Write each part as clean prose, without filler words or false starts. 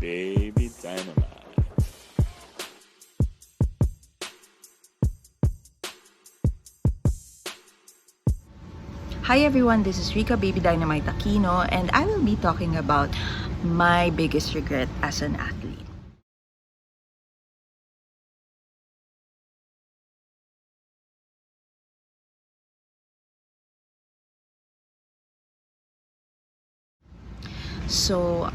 Baby Dynamite. Hi everyone, this is Rika Baby Dynamite Aquino, and I will be talking about my biggest regret as an athlete. So,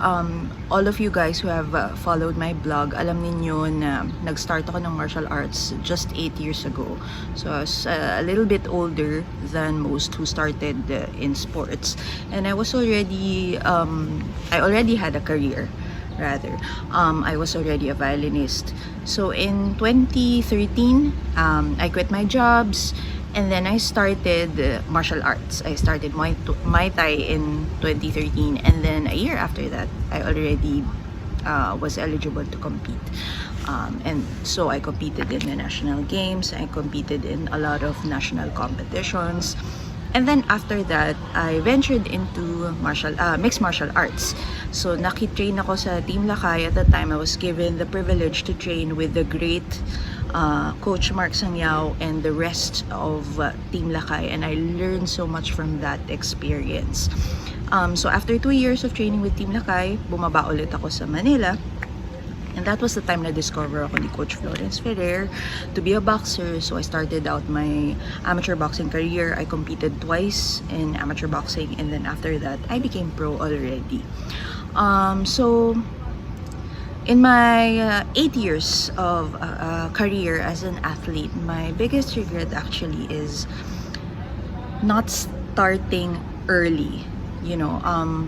all of you guys who have followed my blog, alam ninyo na nag-start ako ng martial arts just 8 years ago. So, I was a little bit older than most who started in sports. And I already had a career, rather. I was already a violinist. So, in 2013, I quit my jobs. And then I started martial arts. I started Muay Thai in 2013. And then a year after that, I already was eligible to compete. And so I competed in the national games. I competed in a lot of national competitions. And then after that, I ventured into mixed martial arts. So nakitrain ako sa Team Lakay. At the time, I was given the privilege to train with the great Coach Mark Sangyao and the rest of Team Lakay, and I learned so much from that experience. So after 2 years of training with Team Lakay, bumaba ulit ako sa Manila. And that was the time na discover ako ni Coach Florence Ferrer to be a boxer. So I started out my amateur boxing career. I competed twice in amateur boxing, and then after that, I became pro already. So in my 8 years of career as an athlete, my biggest regret actually is not starting early. You know,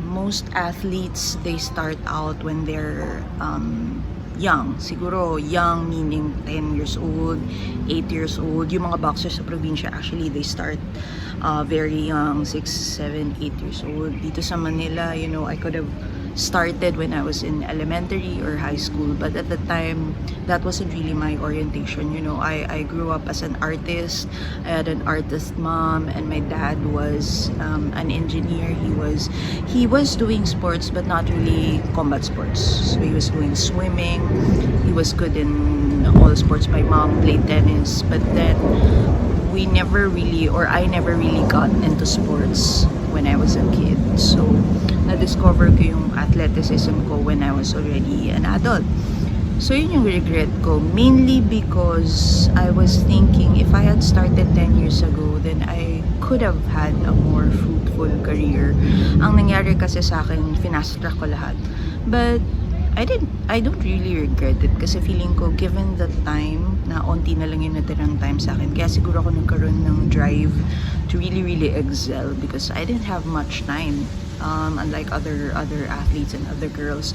most athletes, they start out when they're young. Siguro young meaning 10 years old, 8 years old. Yung mga boxers sa probinsya, actually, they start very young, 6, 7, 8 years old. Dito sa Manila, you know, I could have started when I was in elementary or high school, but at the time that wasn't really my orientation. You know, I grew up as an artist. I had an artist mom, and my dad was an engineer. He was doing sports, but not really combat sports. So he was doing swimming. He was good in all sports. My mom played tennis, but then I never really got into sports when I was a kid. So na-discover ko yung athleticism ko when I was already an adult. So yun yung regret ko, mainly because I was thinking if I had started 10 years ago, then I could have had a more fruitful career. Ang nangyari kasi sa akin, finast-track ko lahat. But I don't really regret it kasi feeling ko given the time na onti na lang yung natirang time sa akin, kaya siguro ako nagkaroon ng drive to really excel because I didn't have much time. Unlike other athletes and other girls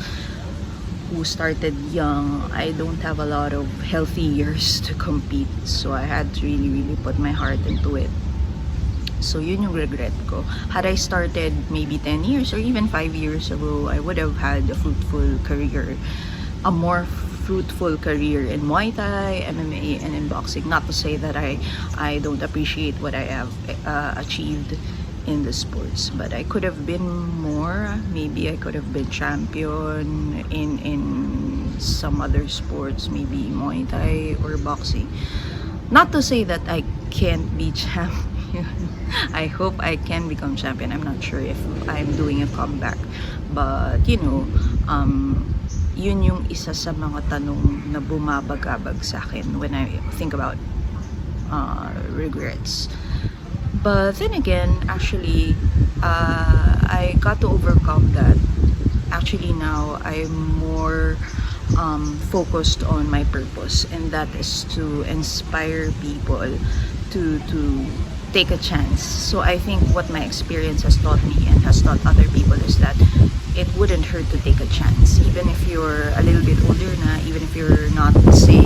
who started young, I don't have a lot of healthy years to compete, so I had to really put my heart into it. So yun yung regret ko. Had I started maybe 10 years or even 5 years ago, I would have had a fruitful career, a more fruitful career in Muay Thai, MMA, and in boxing. Not to say that I don't appreciate what I have achieved in the sports, but I could have been more. Maybe I could have been champion in some other sports, maybe Muay Thai or boxing. Not to say that I can't be champion. I hope I can become champion. I'm not sure if I'm doing a comeback, but you know, yun yung isa sa mga tanong na bumabagabag sa akin when I think about regrets. But then again, actually, I got to overcome that. Actually, now I'm more focused on my purpose, and that is to inspire people to take a chance. So I think what my experience has taught me and has taught other people is that it wouldn't hurt to take a chance, even if you're a little bit older na, even if you're not, say,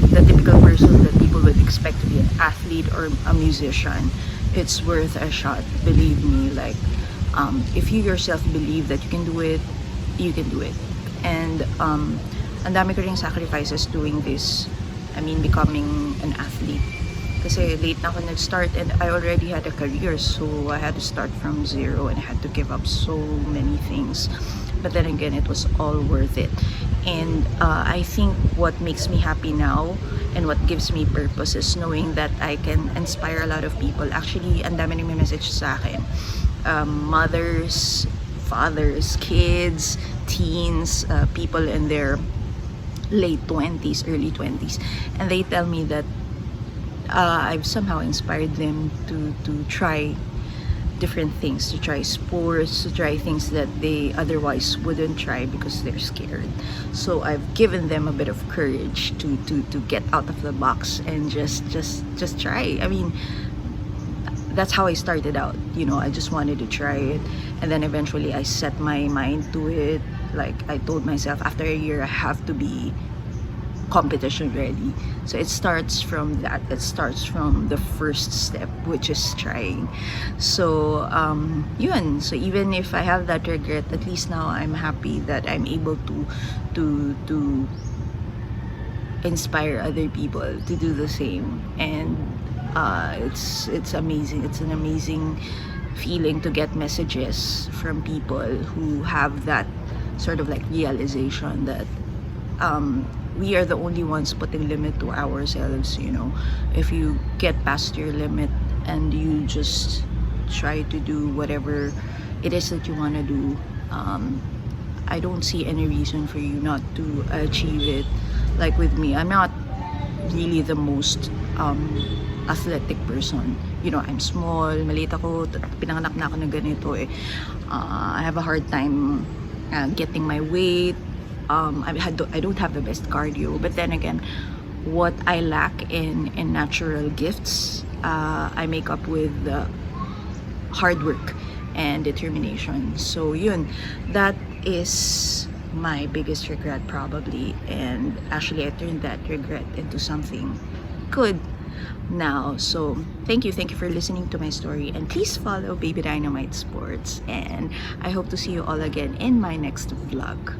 the typical person that people would expect to be an athlete or a musician. It's worth a shot, believe me. Like, if you yourself believe that you can do it, you can do it. And ang dami ko ring sacrifices doing this. I mean, becoming an athlete. Kasi late na ako nag-start and I already had a career, so I had to start from zero and I had to give up so many things. but then again, it was all worth it. And I think what makes me happy now and what gives me purpose is knowing that I can inspire a lot of people. Actually, ang dami nang may message sa akin. Mothers, fathers, kids, teens, people in their late 20s, early 20s. And they tell me that I've somehow inspired them to try different things, to try sports, to try things that they otherwise wouldn't try because they're scared. So I've given them a bit of courage to get out of the box and just try. I mean, that's how I started out. You know, I just wanted to try it, and then eventually I set my mind to it. Like, I told myself, after a year I have to be competition ready. So it starts from that. It starts from the first step, which is trying. So yun. So even if I have that regret, at least now I'm happy that I'm able to inspire other people to do the same. And it's amazing. It's an amazing feeling to get messages from people who have that sort of like realization that we are the only ones putting limit to ourselves. You know, if you get past your limit and you just try to do whatever it is that you want to do, I don't see any reason for you not to achieve it. Like with me, I'm not really the most athletic person. You know, I'm small, maliit ako, pinanganak na ako na ganito eh. I have a hard time getting my weight. I don't have the best cardio, but then again, what I lack in natural gifts, I make up with hard work and determination. So yun, that is my biggest regret probably, and actually I turned that regret into something good now. So thank you for listening to my story, and please follow Baby Dynamite Sports, and I hope to see you all again in my next vlog.